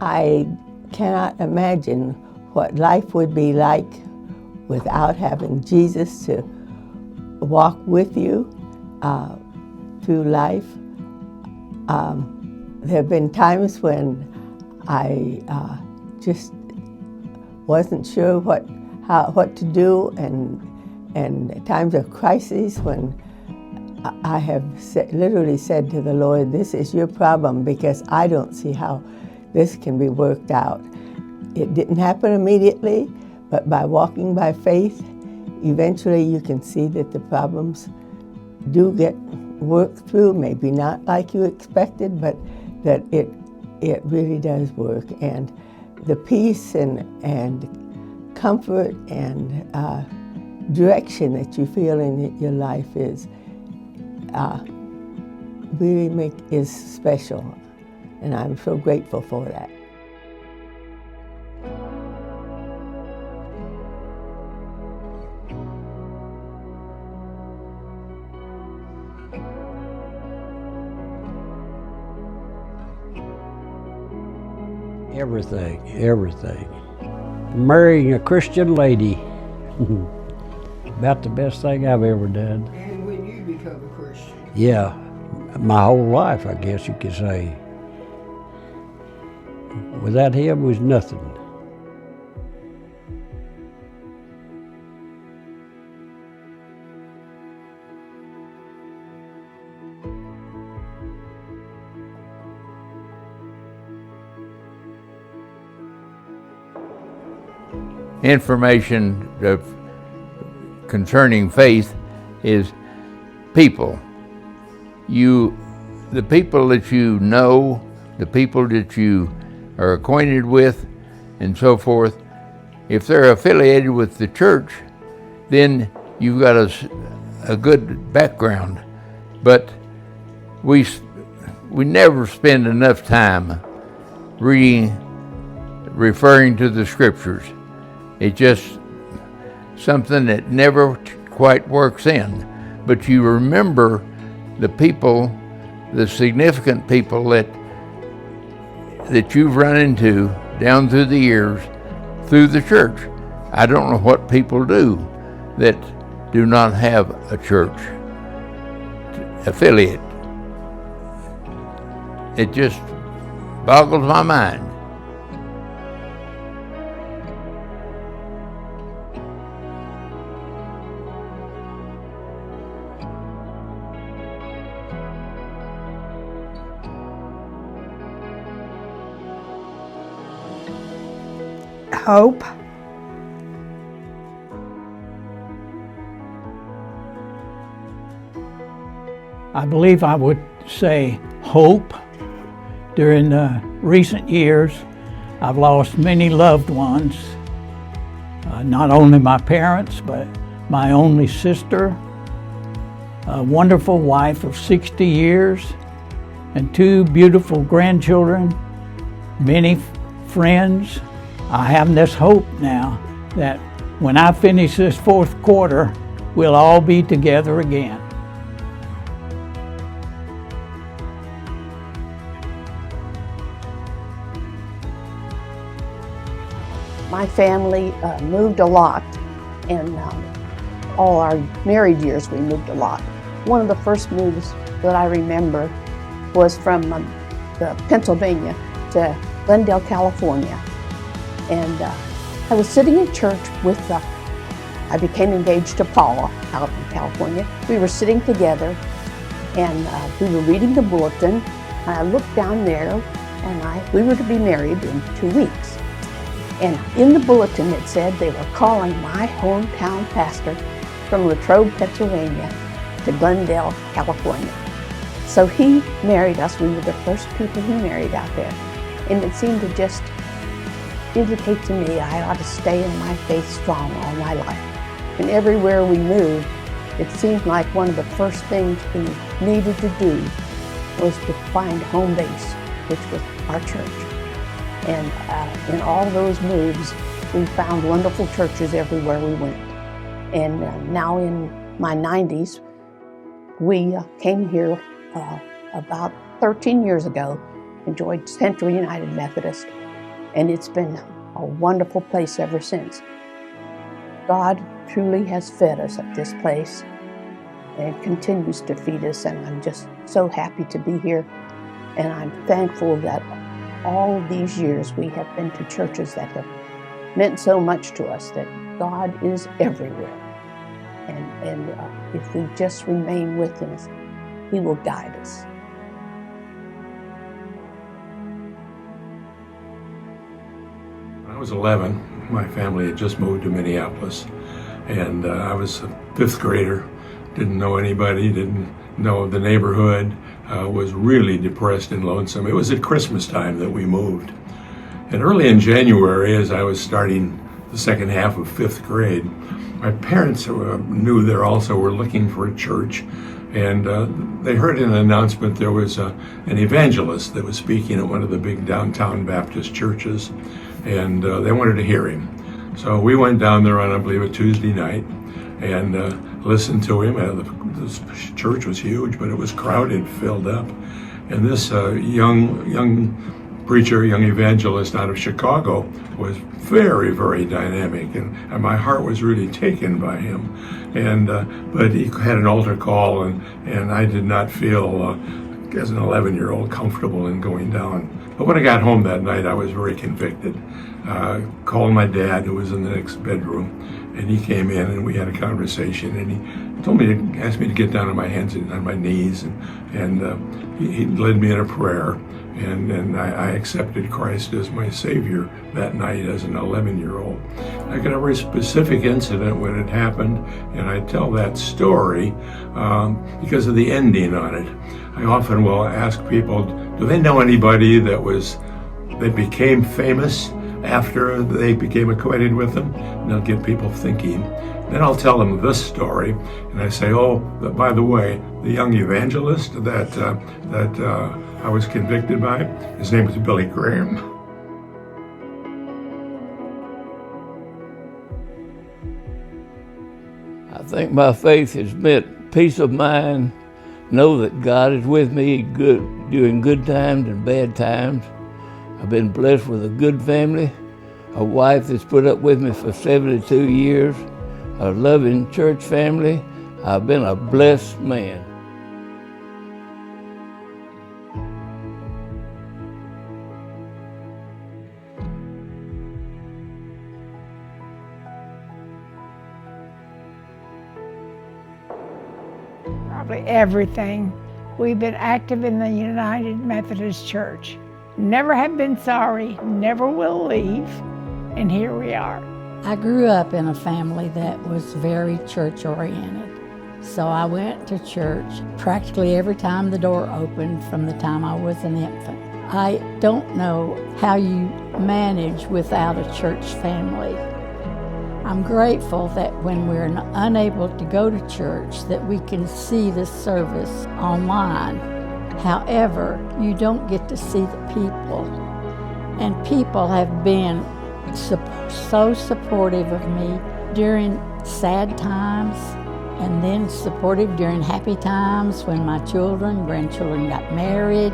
I cannot imagine what life would be like without having Jesus to walk with you through life. There have been times when I just wasn't sure what to do, and times of crisis when I have literally said to the Lord, "This is your problem because I don't see how this can be worked out." It didn't happen immediately, but by walking by faith, eventually you can see that the problems do get worked through, maybe not like you expected, but that it really does work. And the peace and comfort and direction that you feel in your life is really is special, and I'm so grateful for that. Everything. Marrying a Christian lady. About the best thing I've ever done. And when you become a Christian? Yeah, my whole life, I guess you could say. Without him was nothing. Information concerning faith is people. The people that you know, the people that you are acquainted with, and so forth, if they're affiliated with the church, then you've got a good background. But we never spend enough time referring to the scriptures. It's just something that never quite works in. But you remember the people, the significant people that you've run into down through the years through the church. I don't know what people do that do not have a church affiliate. It just boggles my mind. Hope. I believe I would say hope. During the recent years, I've lost many loved ones, not only my parents, but my only sister, a wonderful wife of 60 years, and 2 beautiful grandchildren, many friends. I have this hope now that when I finish this 4th quarter, we'll all be together again. My family moved a lot, and all our married years we moved a lot. One of the first moves that I remember was from Pennsylvania to Glendale, California. And I was sitting in church with, I became engaged to Paula out in California. We were sitting together and we were reading the bulletin. And I looked down there and we were to be married in 2 weeks. And in the bulletin it said they were calling my hometown pastor from Latrobe, Pennsylvania to Glendale, California. So he married us. We were the first people he married out there. And it seemed to just indicate to me I ought to stay in my faith strong all my life. And everywhere we moved, it seemed like one of the first things we needed to do was to find home base, which was our church. And in all those moves, we found wonderful churches everywhere we went. And now in my 90s, we came here about 13 years ago enjoyed Central United Methodist, and it's been a wonderful place ever since. God truly has fed us at this place and continues to feed us, and I'm just so happy to be here. And I'm thankful that all these years we have been to churches that have meant so much to us, that God is everywhere. And if we just remain with Him, He will guide us. When I was 11, my family had just moved to Minneapolis, and I was a fifth grader, didn't know anybody, didn't know the neighborhood, was really depressed and lonesome. It was at Christmas time that we moved. And early in January, as I was starting the second half of fifth grade, my parents knew they also were looking for a church, and they heard in an announcement there was an evangelist that was speaking at one of the big downtown Baptist churches, and they wanted to hear him. So we went down there on, I believe, a Tuesday night and listened to him. This church was huge, but it was crowded, filled up. And this young preacher, young evangelist out of Chicago was very, very dynamic, and my heart was really taken by him. And but he had an altar call, and I did not feel, as an 11-year-old, comfortable in going down. But when I got home that night, I was very convicted. Called my dad, who was in the next bedroom, and he came in and we had a conversation, and he asked me to get down on my hands and on my knees, and he led me in a prayer, and I accepted Christ as my Savior that night as an 11-year-old. I got a very specific incident when it happened, and I tell that story because of the ending on it. I often will ask people, do they know anybody that became famous after they became acquainted with them? And they'll get people thinking. Then I'll tell them this story, and I say, oh, by the way, the young evangelist that I was convicted by, his name was Billy Graham. I think my faith has meant peace of mind, know that God is with me during good times and bad times. I've been blessed with a good family, a wife that's put up with me for 72 years, a loving church family. I've been a blessed man. Probably everything. We've been active in the United Methodist Church. Never have been sorry, never will leave, and here we are. I grew up in a family that was very church-oriented. So I went to church practically every time the door opened from the time I was an infant. I don't know how you manage without a church family. I'm grateful that when we're unable to go to church that we can see the service online. However, you don't get to see the people. And people have been so supportive of me during sad times, and then supportive during happy times when my grandchildren got married.